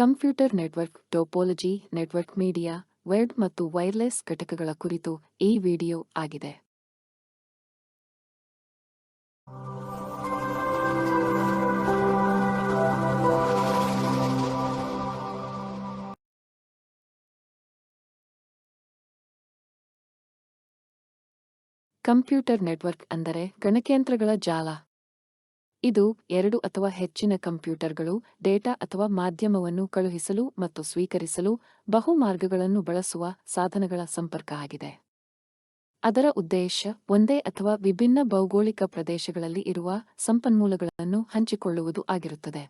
Computer network topology, network media, web ಮತ್ತು wireless ಘಟಕಗಳ ಕುರಿತು ಈ ವಿಡಿಯೋ ಆಗಿದೆ. ಕಂಪ್ಯೂಟರ್ ನೆಟ್ವರ್ಕ್ ಅಂದರೆ ಗಣಕಯಂತ್ರಗಳ ಜಾಲ. ಇದು ಎರಡು ಅಥವಾ ಹೆಚ್ಚಿನ ಕಂಪ್ಯೂಟರ್ಗಳು ಡೇಟಾ ಅಥವಾ ಮಾಧ್ಯಮವನ್ನು ಕಳುಹಿಸಲು ಮತ್ತು ಸ್ವೀಕರಿಸಲು ಬಹು ಮಾರ್ಗಗಳನ್ನು ಬಳಸುವ ಸಾಧನಗಳ ಸಂಪರ್ಕ ಆಗಿದೆ. ಅದರ ಉದ್ದೇಶ ಒಂದೇ ಅಥವಾ ವಿಭಿನ್ನ ಭೌಗೋಳಿಕ ಪ್ರದೇಶಗಳಲ್ಲಿ ಇರುವ ಸಂಪನ್ಮೂಲಗಳನ್ನು ಹಂಚಿಕೊಳ್ಳುವುದು ಆಗಿರುತ್ತದೆ.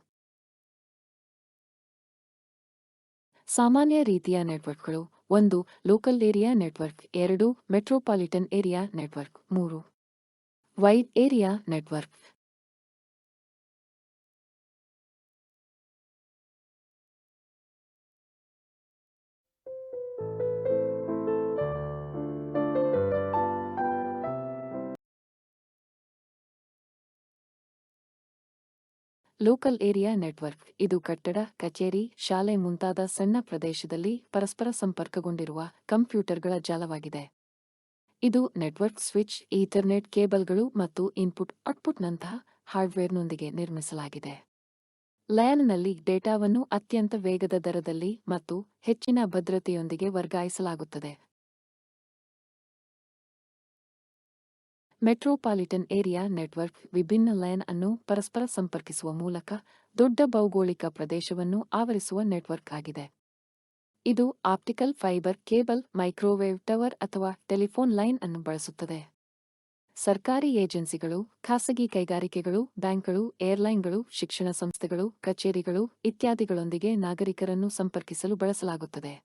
ಸಾಮಾನ್ಯ ರೀತಿಯ ನೆಟ್ವರ್ಕ್ಗಳು: 1. Local area network. 2. Metropolitan area network. 3. Wide area network. Local area network ಇದು ಕಟ್ಟಡ, ಕಚೇರಿ, ಶಾಲೆ ಮುಂತಾದ ಸಣ್ಣ ಪ್ರದೇಶದಲ್ಲಿ ಪರಸ್ಪರ ಸಂಪರ್ಕಗೊಂಡಿರುವ ಕಂಪ್ಯೂಟರ್ಗಳ ಜಾಲವಾಗಿದೆ. ಇದು ನೆಟ್ವರ್ಕ್ ಸ್ವಿಚ್, ಈಥರ್ನೆಟ್ ಕೇಬಲ್ಗಳು ಮತ್ತು ಇನ್ಪುಟ್-ಔಟ್ಪುಟ್ನಂತಹ ಹಾರ್ಡ್ವೇರ್ನೊಂದಿಗೆ ನಿರ್ಮಿಸಲಾಗಿದೆ. ಲ್ಯಾನ್ನಲ್ಲಿ ಡೇಟಾವನ್ನು ಅತ್ಯಂತ ವೇಗದ ದರದಲ್ಲಿ ಮತ್ತು ಹೆಚ್ಚಿನ ಭದ್ರತೆಯೊಂದಿಗೆ ವರ್ಗಾಯಿಸಲಾಗುತ್ತದೆ. ಮೆಟ್ರೋಪಾಲಿಟನ್ ಏರಿಯಾ ನೆಟ್ವರ್ಕ್ ವಿಭಿನ್ನ ಲ್ಯಾನ್ ಅನ್ನು ಪರಸ್ಪರ ಸಂಪರ್ಕಿಸುವ ಮೂಲಕ ದೊಡ್ಡ ಭೌಗೋಳಿಕ ಪ್ರದೇಶವನ್ನು ಆವರಿಸುವ ನೆಟ್ವರ್ಕ್ ಆಗಿದೆ. ಇದು optical fibre cable, microwave tower ಅಥವಾ ಟೆಲಿಫೋನ್ ಲೈನ್ ಅನ್ನು ಬಳಸುತ್ತದೆ. ಸರ್ಕಾರಿ ಏಜೆನ್ಸಿಗಳು, ಖಾಸಗಿ ಕೈಗಾರಿಕೆಗಳು, ಬ್ಯಾಂಕ್ಗಳು, ಏರ್ಲೈನ್ಗಳು, ಶಿಕ್ಷಣ ಸಂಸ್ಥೆಗಳು, ಕಚೇರಿಗಳು ಇತ್ಯಾದಿಗಳೊಂದಿಗೆ ನಾಗರಿಕರನ್ನು ಸಂಪರ್ಕಿಸಲು ಬಳಸಲಾಗುತ್ತದೆ.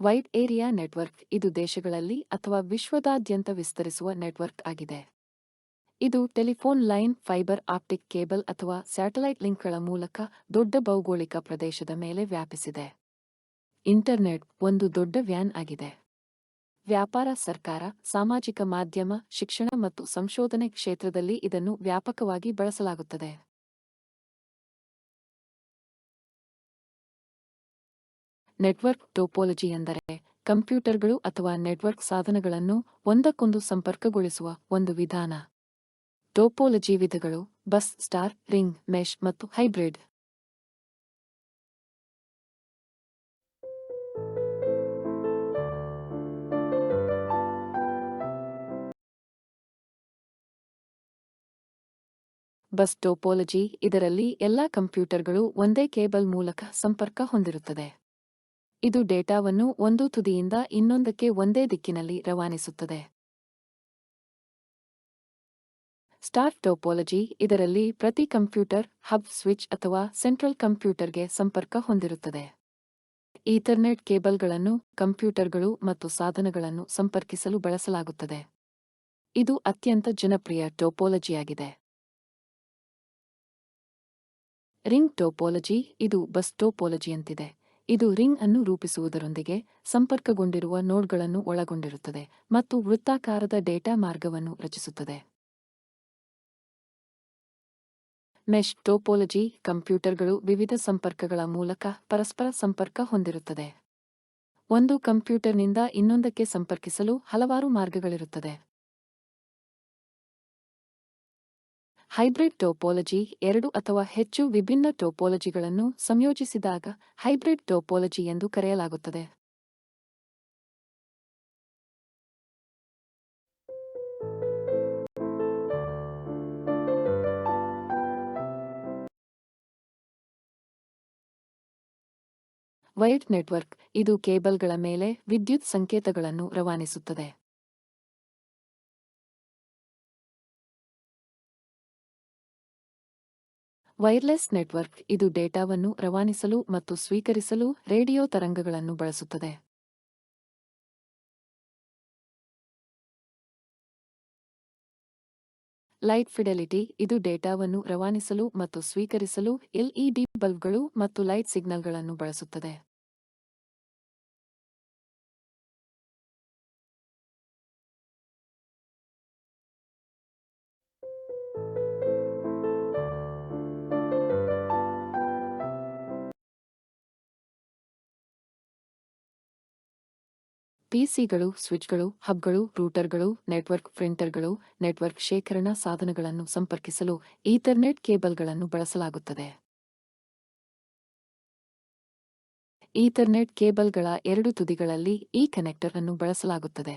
ವೈಡ್ ಏರಿಯಾ ನೆಟ್ವರ್ಕ್ ಇದು ದೇಶಗಳಲ್ಲಿ ಅಥವಾ ವಿಶ್ವದಾದ್ಯಂತ ವಿಸ್ತರಿಸುವ ನೆಟ್ವರ್ಕ್ ಆಗಿದೆ. ಇದು telephone line, fibre optic cable ಅಥವಾ ಸ್ಯಾಟಲೈಟ್ ಲಿಂಕ್ಗಳ ಮೂಲಕ ದೊಡ್ಡ ಭೌಗೋಳಿಕ ಪ್ರದೇಶದ ಮೇಲೆ ವ್ಯಾಪಿಸಿದೆ. ಇಂಟರ್ನೆಟ್ ಒಂದು ದೊಡ್ಡ ವ್ಯಾನ್ ಆಗಿದೆ. ವ್ಯಾಪಾರ, ಸರ್ಕಾರ, ಸಾಮಾಜಿಕ ಮಾಧ್ಯಮ, ಶಿಕ್ಷಣ ಮತ್ತು ಸಂಶೋಧನೆ ಕ್ಷೇತ್ರದಲ್ಲಿ ಇದನ್ನು ವ್ಯಾಪಕವಾಗಿ ಬಳಸಲಾಗುತ್ತದೆ. ನೆಟ್ವರ್ಕ್ ಟೋಪೋಲಜಿ ಎಂದರೆ ಕಂಪ್ಯೂಟರ್ಗಳು ಅಥವಾ ನೆಟ್ವರ್ಕ್ ಸಾಧನಗಳನ್ನು ಒಂದಕ್ಕೊಂದು ಸಂಪರ್ಕಗೊಳಿಸುವ ಒಂದು ವಿಧಾನ. ಟೋಪೋಲಜಿ ವಿಧಗಳು: ಬಸ್, ಸ್ಟಾರ್, ರಿಂಗ್, ಮೆಶ್ ಮತ್ತು ಹೈಬ್ರಿಡ್. ಬಸ್ ಟೋಪೋಲಜಿ ಇದರಲ್ಲಿ ಎಲ್ಲಾ ಕಂಪ್ಯೂಟರ್ಗಳು ಒಂದೇ ಕೇಬಲ್ ಮೂಲಕ ಸಂಪರ್ಕ ಹೊಂದಿರುತ್ತದೆ. ಇದು ಡೇಟಾವನ್ನು ಒಂದು ತುದಿಯಿಂದ ಇನ್ನೊಂದಕ್ಕೆ ಒಂದೇ ದಿಕ್ಕಿನಲ್ಲಿ ರವಾನಿಸುತ್ತದೆ. ಸ್ಟಾರ್ ಟೋಪೋಲಜಿ ಇದರಲ್ಲಿ ಪ್ರತಿ ಕಂಪ್ಯೂಟರ್ ಹಬ್, ಸ್ವಿಚ್ ಅಥವಾ ಸೆಂಟ್ರಲ್ ಕಂಪ್ಯೂಟರ್ಗೆ ಸಂಪರ್ಕ ಹೊಂದಿರುತ್ತದೆ. ಈಥರ್ನೆಟ್ ಕೇಬಲ್ಗಳನ್ನು ಕಂಪ್ಯೂಟರ್ಗಳು ಮತ್ತು ಸಾಧನಗಳನ್ನು ಸಂಪರ್ಕಿಸಲು ಬಳಸಲಾಗುತ್ತದೆ. ಇದು ಅತ್ಯಂತ ಜನಪ್ರಿಯ ಟೋಪೋಲಜಿಯಾಗಿದೆ. ರಿಂಗ್ ಟೋಪೋಲಜಿ ಇದು ಬಸ್ ಟೋಪೋಲಜಿಯಂತಿದೆ. ಇದು ರಿಂಗ್ ಅನ್ನು ರೂಪಿಸುವುದರೊಂದಿಗೆ ಸಂಪರ್ಕಗೊಂಡಿರುವ ನೋಡ್ಗಳನ್ನು ಒಳಗೊಂಡಿರುತ್ತದೆ ಮತ್ತು ವೃತ್ತಾಕಾರದ ಡೇಟಾ ಮಾರ್ಗವನ್ನು ರಚಿಸುತ್ತದೆ. ಮೆಶ್ ಟೋಪೋಲಜಿ ಕಂಪ್ಯೂಟರ್ಗಳು ವಿವಿಧ ಸಂಪರ್ಕಗಳ ಮೂಲಕ ಪರಸ್ಪರ ಸಂಪರ್ಕ ಹೊಂದಿರುತ್ತದೆ. ಒಂದು ಕಂಪ್ಯೂಟರ್ನಿಂದ ಇನ್ನೊಂದಕ್ಕೆ ಸಂಪರ್ಕಿಸಲು ಹಲವಾರು ಮಾರ್ಗಗಳಿರುತ್ತದೆ. ಹೈಬ್ರಿಡ್ ಟೋಪೋಲಜಿ ಎರಡು ಅಥವಾ ಹೆಚ್ಚು ವಿಭಿನ್ನ ಟೋಪೋಲಜಿಗಳನ್ನು ಸಂಯೋಜಿಸಿದಾಗ ಹೈಬ್ರಿಡ್ ಟೋಪೋಲಜಿ ಎಂದು ಕರೆಯಲಾಗುತ್ತದೆ. ವೈರ್ಡ್ ನೆಟ್ವರ್ಕ್ ಇದು ಕೇಬಲ್ಗಳ ಮೇಲೆ ವಿದ್ಯುತ್ ಸಂಕೇತಗಳನ್ನು ರವಾನಿಸುತ್ತದೆ. ವೈರ್ಲೆಸ್ ನೆಟ್ವರ್ಕ್ ಇದು ಡೇಟಾವನ್ನು ರವಾನಿಸಲು ಮತ್ತು ಸ್ವೀಕರಿಸಲು ರೇಡಿಯೋ ತರಂಗಗಳನ್ನು ಬಳಸುತ್ತದೆ. ಲೈಟ್ ಫಿಡೆಲಿಟಿ ಇದು ಡೇಟಾವನ್ನು ರವಾನಿಸಲು ಮತ್ತು ಸ್ವೀಕರಿಸಲು ಎಲ್ಇಡಿ ಬಲ್ಬ್ಗಳು ಮತ್ತು ಲೈಟ್ ಸಿಗ್ನಲ್ಗಳನ್ನು ಬಳಸುತ್ತದೆ. ಪಿಸಿಗಳು, ಸ್ವಿಚ್ಗಳು, ಹಬ್ಗಳು, ರೂಟರ್ಗಳು, ನೆಟ್ವರ್ಕ್ ಪ್ರಿಂಟರ್ಗಳು, ನೆಟ್ವರ್ಕ್ ಶೇಖರಣಾ ಸಾಧನಗಳನ್ನು ಸಂಪರ್ಕಿಸಲು ಈಥರ್ನೆಟ್ ಕೇಬಲ್ಗಳನ್ನು ಬಳಸಲಾಗುತ್ತದೆ. ಈಥರ್ನೆಟ್ ಕೇಬಲ್ಗಳ ಎರಡು ತುದಿಗಳಲ್ಲಿ ಈ ಕನೆಕ್ಟರ್ ಅನ್ನು ಬಳಸಲಾಗುತ್ತದೆ.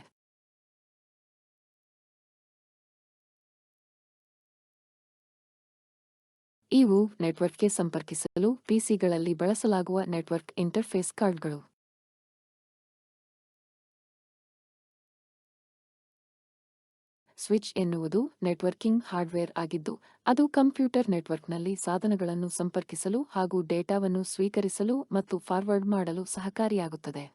ಇವು ನೆಟ್ವರ್ಕ್ಗೆ ಸಂಪರ್ಕಿಸಲು ಪಿಸಿಗಳಲ್ಲಿ ಬಳಸಲಾಗುವ ನೆಟ್ವರ್ಕ್ ಇಂಟರ್ಫೇಸ್ ಕಾರ್ಡ್ಗಳು. ಸ್ವಿಚ್ ಎನ್ನುವುದು ನೆಟ್ವರ್ಕಿಂಗ್ ಹಾರ್ಡ್ವೇರ್ ಆಗಿದ್ದು, ಅದು ಕಂಪ್ಯೂಟರ್ ನೆಟ್ವರ್ಕ್ನಲ್ಲಿ ಸಾಧನಗಳನ್ನು ಸಂಪರ್ಕಿಸಲು ಹಾಗೂ ಡೇಟಾವನ್ನು ಸ್ವೀಕರಿಸಲು ಮತ್ತು ಫಾರ್ವರ್ಡ್ ಮಾಡಲು ಸಹಕಾರಿಯಾಗುತ್ತದೆ.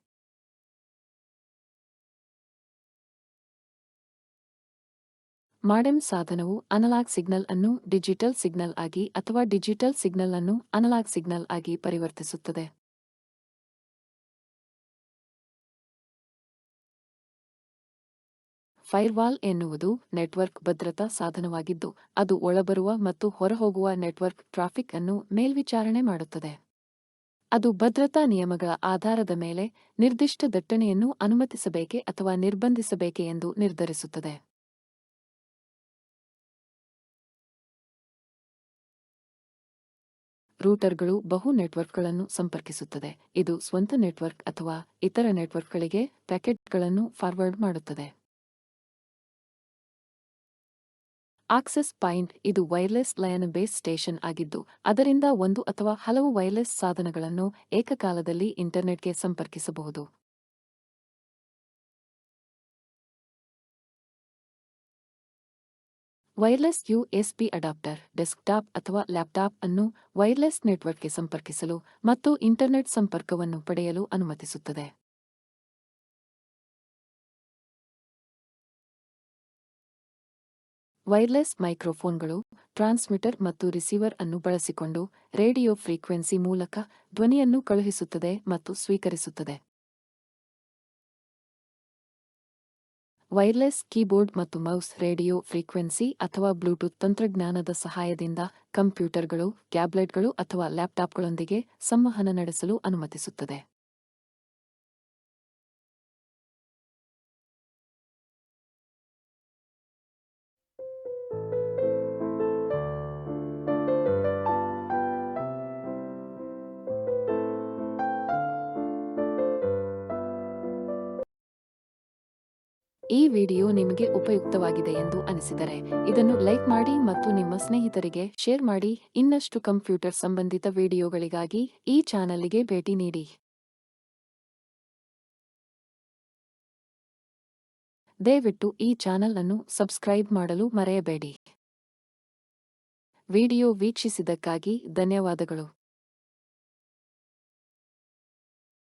ಮಾಡೆಮ್ ಸಾಧನವು ಅನಲಾಗ್ ಸಿಗ್ನಲ್ ಅನ್ನು ಡಿಜಿಟಲ್ ಸಿಗ್ನಲ್ ಆಗಿ ಅಥವಾ ಡಿಜಿಟಲ್ ಸಿಗ್ನಲ್ ಅನ್ನು ಅನಲಾಗ್ ಸಿಗ್ನಲ್ ಆಗಿ ಪರಿವರ್ತಿಸುತ್ತದೆ. ಫೈರ್ವಾಲ್ ಎನ್ನುವುದು ನೆಟ್ವರ್ಕ್ ಭದ್ರತಾ ಸಾಧನವಾಗಿದ್ದು, ಅದು ಒಳಬರುವ ಮತ್ತು ಹೊರಹೋಗುವ ನೆಟ್ವರ್ಕ್ ಟ್ರಾಫಿಕ್ ಅನ್ನು ಮೇಲ್ವಿಚಾರಣೆ ಮಾಡುತ್ತದೆ. ಅದು ಭದ್ರತಾ ನಿಯಮಗಳ ಆಧಾರದ ಮೇಲೆ ನಿರ್ದಿಷ್ಟ ದಟ್ಟಣೆಯನ್ನು ಅನುಮತಿಸಬೇಕೆ ಅಥವಾ ನಿರ್ಬಂಧಿಸಬೇಕೆ ಎಂದು ನಿರ್ಧರಿಸುತ್ತದೆ. ರೂಟರ್ಗಳು ಬಹು ನೆಟ್ವರ್ಕ್ಗಳನ್ನು ಸಂಪರ್ಕಿಸುತ್ತದೆ. ಇದು ಸ್ವಂತ ನೆಟ್ವರ್ಕ್ ಅಥವಾ ಇತರ ನೆಟ್ವರ್ಕ್ಗಳಿಗೆ ಪ್ಯಾಕೆಟ್ಗಳನ್ನು ಫಾರ್ವರ್ಡ್ ಮಾಡುತ್ತದೆ. ಆಕ್ಸೆಸ್ ಪಾಯಿಂಟ್ ಇದು ವೈರ್ಲೆಸ್ ಲೈನ್ ಬೇಸ್ ಸ್ಟೇಷನ್ ಆಗಿದ್ದು, ಅದರಿಂದ ಒಂದು ಅಥವಾ ಹಲವು ವೈರ್ಲೆಸ್ ಸಾಧನಗಳನ್ನು ಏಕಕಾಲದಲ್ಲಿ ಇಂಟರ್ನೆಟ್ಗೆ ಸಂಪರ್ಕಿಸಬಹುದು. ವೈರ್ಲೆಸ್ ಯುಎಸ್ಬಿ ಅಡಾಪ್ಟರ್ ಡೆಸ್ಕ್ಟಾಪ್ ಅಥವಾ ಲ್ಯಾಪ್ಟಾಪ್ ಅನ್ನು ವೈರ್ಲೆಸ್ ನೆಟ್ವರ್ಕ್ಗೆ ಸಂಪರ್ಕಿಸಲು ಮತ್ತು ಇಂಟರ್ನೆಟ್ ಸಂಪರ್ಕವನ್ನು ಪಡೆಯಲು ಅನುಮತಿಸುತ್ತದೆ. ವೈರ್ಲೆಸ್ ಮೈಕ್ರೋಫೋನ್ಗಳು ಟ್ರಾನ್ಸ್ಮಿಟರ್ ಮತ್ತು ರಿಸೀವರ್ ಅನ್ನು ಬಳಸಿಕೊಂಡು ರೇಡಿಯೋ ಫ್ರೀಕ್ವೆನ್ಸಿ ಮೂಲಕ ಧ್ವನಿಯನ್ನು ಕಳುಹಿಸುತ್ತದೆ ಮತ್ತು ಸ್ವೀಕರಿಸುತ್ತದೆ. ವೈರ್ಲೆಸ್ ಕೀಬೋರ್ಡ್ ಮತ್ತು ಮೌಸ್ ರೇಡಿಯೋ ಫ್ರೀಕ್ವೆನ್ಸಿ ಅಥವಾ ಬ್ಲೂಟೂತ್ ತಂತ್ರಜ್ಞಾನದ ಸಹಾಯದಿಂದ ಕಂಪ್ಯೂಟರ್ಗಳು, ಟ್ಯಾಬ್ಲೆಟ್ಗಳು ಅಥವಾ ಲ್ಯಾಪ್ಟಾಪ್ಗಳೊಂದಿಗೆ ಸಂವಹನ ನಡೆಸಲು ಅನುಮತಿಸುತ್ತದೆ. ಈ ವಿಡಿಯೋ ನಿಮಗೆ ಉಪಯುಕ್ತವಾಗಿದೆ ಎಂದು ಅನಿಸಿದರೆ ಇದನ್ನು ಲೈಕ್ ಮಾಡಿ ಮತ್ತು ನಿಮ್ಮ ಸ್ನೇಹಿತರಿಗೆ ಶೇರ್ ಮಾಡಿ. ಇನ್ನಷ್ಟು ಕಂಪ್ಯೂಟರ್ ಸಂಬಂಧಿತ ವಿಡಿಯೋಗಳಿಗಾಗಿ ಈ ಚಾನಲ್ಗೆ ಭೇಟಿ ನೀಡಿ. ದಯವಿಟ್ಟು ಈ ಚಾನಲ್ ಅನ್ನು ಸಬ್ಸ್ಕ್ರೈಬ್ ಮಾಡಲು ಮರೆಯಬೇಡಿ. ವಿಡಿಯೋ ವೀಕ್ಷಿಸಿದ್ದಕ್ಕಾಗಿ ಧನ್ಯವಾದಗಳು.